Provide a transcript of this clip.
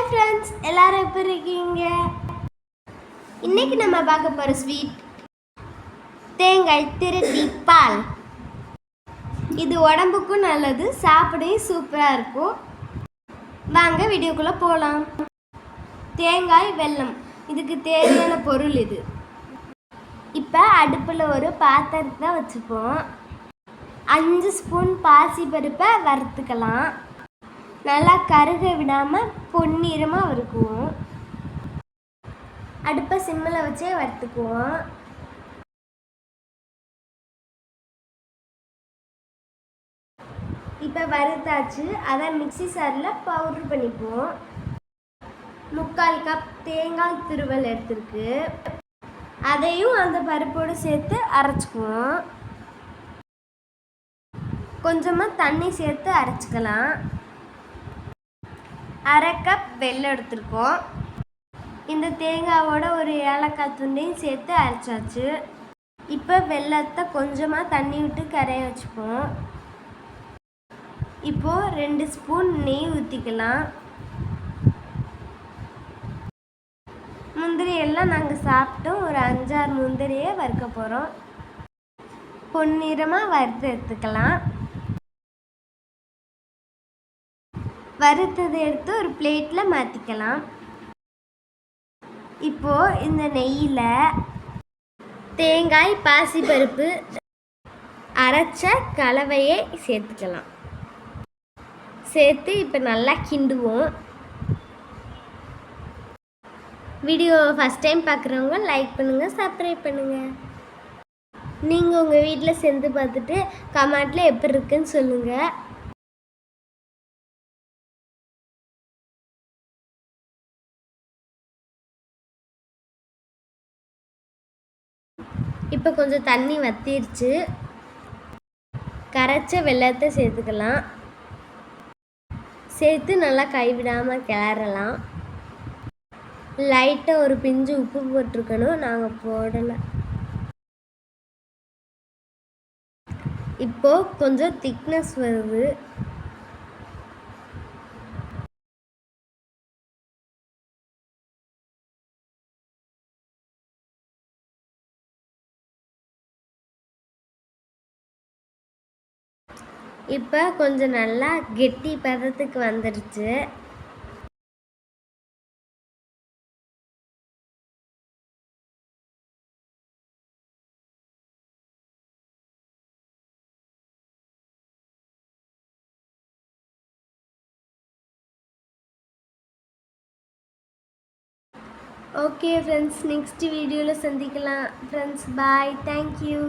Friends, எல்லாரும் எப்படி இருக்கீங்க? இன்னைக்கு நம்ம பார்க்க போகிற ஸ்வீட் தேங்காய் திருத்தி பால். இது உடம்புக்கும் நல்லது, சாப்பிடவும் சூப்பராக இருக்கும். வாங்க வீடியோக்குள்ளே போகலாம். தேங்காய், வெல்லம், இதுக்கு தேவையான பொருள் இது. இப்போ அடுப்பில் ஒரு பாத்திரத்தை வச்சுப்போம். 5 ஸ்பூன் பாசி பருப்பை வறுத்துக்கலாம். நல்லா கருக விடாமல் பொன்னிறமாக வறுக்குவோம். அடுப்பை சிம்மில் வச்சே வறுத்துக்குவோம். இப்போ வறுத்தாச்சு, அதை மிக்சி சாரில் பவுட்ரு பண்ணிக்குவோம். 3/4 கப் தேங்காய் துருவல் எடுத்துருக்கு, அதையும் அந்த பருப்போடு சேர்த்து அரைச்சிக்குவோம். கொஞ்சமாக தண்ணி சேர்த்து அரைச்சிக்கலாம். 1/2 கப் வெல்லம் எடுத்துருக்கோம். இந்த தேங்காவோட ஒரு ஏலக்காய் துண்டையும் சேர்த்து அரைச்சாச்சு. இப்போ வெல்லத்தை கொஞ்சமாக தண்ணி விட்டு கரைய வச்சுப்போம். இப்போது 2 ஸ்பூன் நெய் ஊற்றிக்கலாம். முந்திரி எல்லாம் நாங்கள் சாப்பிட்டோம். ஒரு 5-6 முந்திரியை வறுக்க போகிறோம். பொன்னிறமாக வறுத்து எடுத்துக்கலாம். வறுத்ததை எடுத்து ஒரு பிளேட்டில் மாற்றிக்கலாம். இப்போது இந்த நெய்யில் தேங்காய், பாசிப்பருப்பு, அரைச்ச கலவையை சேர்த்துக்கலாம். சேர்த்து இப்போ நல்லா கிண்டுவோம். வீடியோ ஃபஸ்ட் டைம் பார்க்குறவங்க லைக் பண்ணுங்கள், சப்ஸ்கிரைப் பண்ணுங்கள். நீங்கள் உங்கள் வீட்டில் செஞ்சு பார்த்துட்டு கமெண்ட்டில் எப்படி இருக்குன்னு சொல்லுங்கள். இப்போ கொஞ்சம் தண்ணி வற்றிருச்சு. கரைச்ச வெல்லத்தை சேர்த்துக்கலாம். சேர்த்து நல்லா கைவிடாமல் கிளறலாம். லைட்டாக ஒரு பிஞ்சு உப்பு போட்டிருக்கணும், நாங்கள் போடலை. இப்போது கொஞ்சம் திக்னஸ் வருது. இப்போ கொஞ்சம் நல்லா கெட்டி பதத்துக்கு வந்துடுச்சு. ஓகே ஃப்ரெண்ட்ஸ், நெக்ஸ்ட் வீடியோவில் சந்திக்கலாம். ஃப்ரெண்ட்ஸ், பாய், தேங்க்யூ.